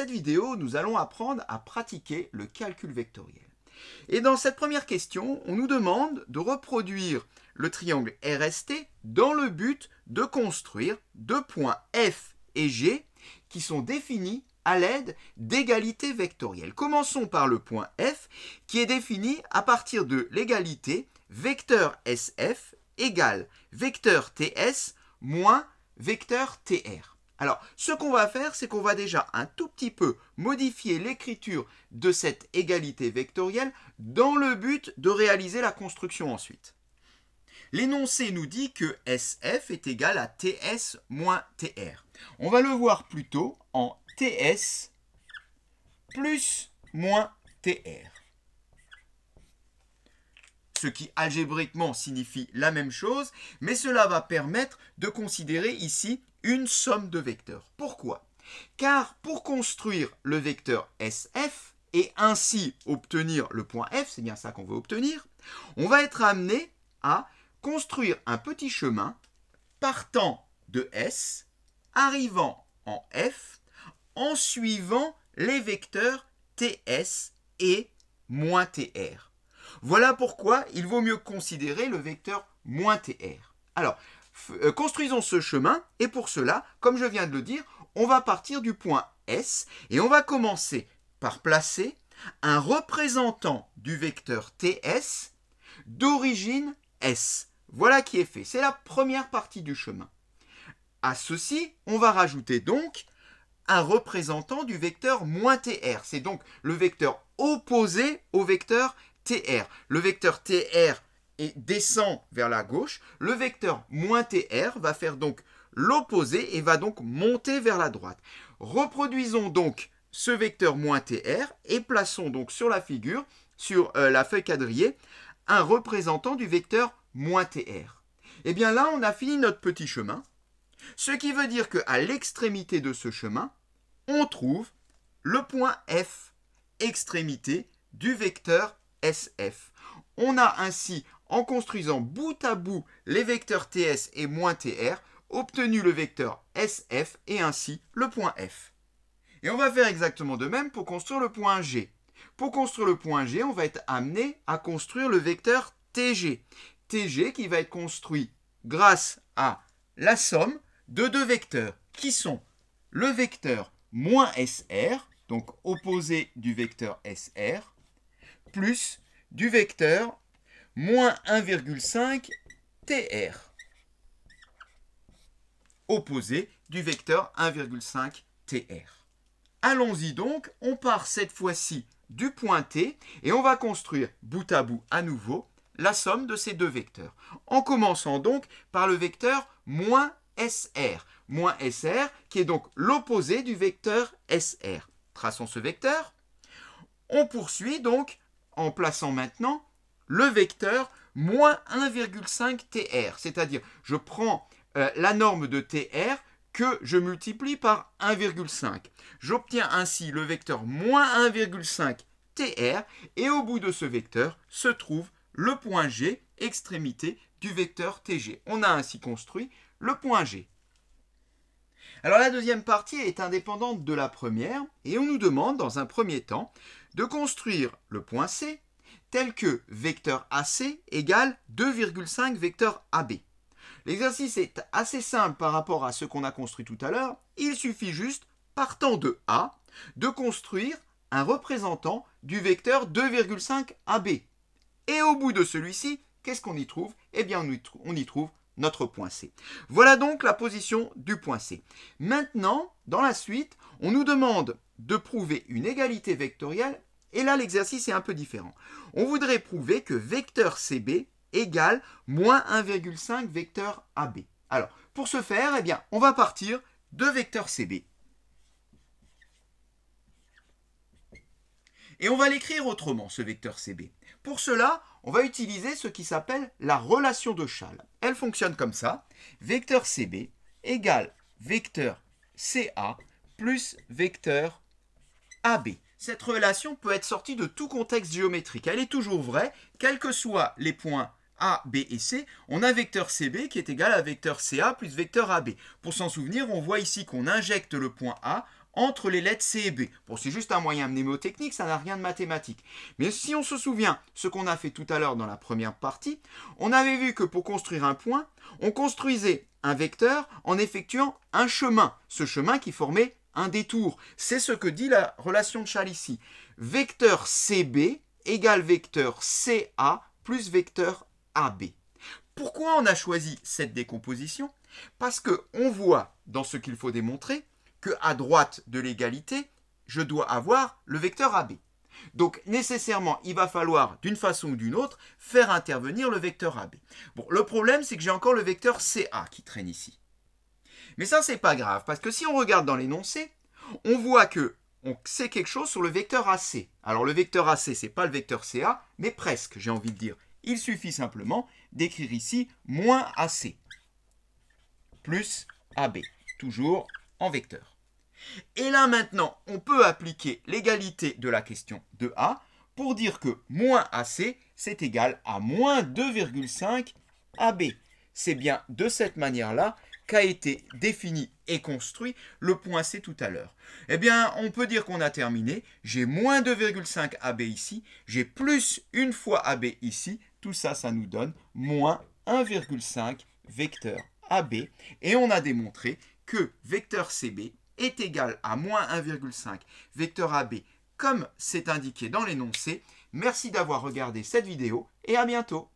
cette vidéo, nous allons apprendre à pratiquer le calcul vectoriel. Et dans cette première question, on nous demande de reproduire le triangle RST dans le but de construire deux points F et G qui sont définis à l'aide d'égalités vectorielles. Commençons par le point F qui est défini à partir de l'égalité vecteur SF égale vecteur TS moins vecteur TR. Alors, ce qu'on va faire, c'est qu'on va déjà un tout petit peu modifier l'écriture de cette égalité vectorielle dans le but de réaliser la construction ensuite. L'énoncé nous dit que SF est égal à TS moins TR. On va le voir plutôt en TS plus moins TR. Ce qui algébriquement signifie la même chose, mais cela va permettre de considérer ici une somme de vecteurs. Pourquoi? Car pour construire le vecteur SF et ainsi obtenir le point F, c'est bien ça qu'on veut obtenir, on va être amené à construire un petit chemin partant de S, arrivant en F, en suivant les vecteurs TS et moins TR. Voilà pourquoi il vaut mieux considérer le vecteur moins TR. Alors, construisons ce chemin et pour cela, comme je viens de le dire, on va partir du point S et on va commencer par placer un représentant du vecteur TS d'origine S. Voilà qui est fait. C'est la première partie du chemin. À ceci, on va rajouter donc un représentant du vecteur moins TR. C'est donc le vecteur opposé au vecteur TR. Le vecteur TR descend vers la gauche. Le vecteur moins TR va faire donc l'opposé et va donc monter vers la droite. Reproduisons donc ce vecteur moins TR et plaçons donc sur la figure, sur la feuille quadrillée, un représentant du vecteur moins TR. Et bien là, on a fini notre petit chemin, ce qui veut dire qu'à l'extrémité de ce chemin, on trouve le point F, extrémité du vecteur SF. On a ainsi, en construisant bout à bout les vecteurs TS et moins TR, obtenu le vecteur SF et ainsi le point F. Et on va faire exactement de même pour construire le point G. Pour construire le point G, on va être amené à construire le vecteur TG. TG qui va être construit grâce à la somme de deux vecteurs qui sont le vecteur moins SR, donc opposé du vecteur SR, plus du vecteur moins 1,5 TR, opposé du vecteur 1,5 TR. Allons-y donc, on part cette fois-ci du point T et on va construire bout à bout à nouveau la somme de ces deux vecteurs. En commençant donc par le vecteur moins SR. Moins SR qui est donc l'opposé du vecteur SR. Traçons ce vecteur. On poursuit donc en plaçant maintenant le vecteur moins 1,5 TR. C'est-à-dire je prends la norme de TR que je multiplie par 1,5. J'obtiens ainsi le vecteur moins 1,5 TR et au bout de ce vecteur se trouve le point G, extrémité du vecteur TG. On a ainsi construit le point G. Alors la deuxième partie est indépendante de la première et on nous demande dans un premier temps de construire le point C tel que vecteur AC égale 2,5 vecteur AB. L'exercice est assez simple par rapport à ce qu'on a construit tout à l'heure. Il suffit juste, partant de A, de construire un représentant du vecteur 2,5 AB. Et au bout de celui-ci, qu'est-ce qu'on y trouve? Eh bien, on y trouve notre point C. Voilà donc la position du point C. Maintenant, dans la suite, on nous demande de prouver une égalité vectorielle, et là, l'exercice est un peu différent. On voudrait prouver que vecteur CB égale moins 1,5 vecteur AB. Alors, pour ce faire, eh bien, on va partir de vecteur CB. Et on va l'écrire autrement, ce vecteur CB. Pour cela, on va utiliser ce qui s'appelle la relation de Chasles. Elle fonctionne comme ça. Vecteur CB égale vecteur CA plus vecteur AB. Cette relation peut être sortie de tout contexte géométrique. Elle est toujours vraie, quels que soient les points A, B et C. On a vecteur CB qui est égal à vecteur CA plus vecteur AB. Pour s'en souvenir, on voit ici qu'on injecte le point A entre les lettres C et B. Bon, c'est juste un moyen mnémotechnique, ça n'a rien de mathématique. Mais si on se souvient ce qu'on a fait tout à l'heure dans la première partie, on avait vu que pour construire un point, on construisait un vecteur en effectuant un chemin. Ce chemin qui formait un détour. C'est ce que dit la relation de Charles ici. Vecteur CB égale vecteur CA plus vecteur AB. Pourquoi on a choisi cette décomposition? Parce qu'on voit dans ce qu'il faut démontrer qu'à droite de l'égalité, je dois avoir le vecteur AB. Donc nécessairement, il va falloir d'une façon ou d'une autre faire intervenir le vecteur AB. Bon, le problème, c'est que j'ai encore le vecteur CA qui traîne ici. Mais ça, c'est pas grave, parce que si on regarde dans l'énoncé, on voit que on sait quelque chose sur le vecteur AC. Alors le vecteur AC, c'est pas le vecteur CA, mais presque, j'ai envie de dire. Il suffit simplement d'écrire ici moins AC plus AB, toujours en vecteur. Et là maintenant, on peut appliquer l'égalité de la question de A pour dire que moins AC, c'est égal à moins 2,5 AB. C'est bien de cette manière-là qu'a été défini et construit le point C tout à l'heure. Eh bien, on peut dire qu'on a terminé. J'ai moins 2,5 AB ici, j'ai plus une fois AB ici. Tout ça, ça nous donne moins 1,5 vecteur AB. Et on a démontré que vecteur CB est égal à moins 1,5 vecteur AB, comme c'est indiqué dans l'énoncé. Merci d'avoir regardé cette vidéo et à bientôt.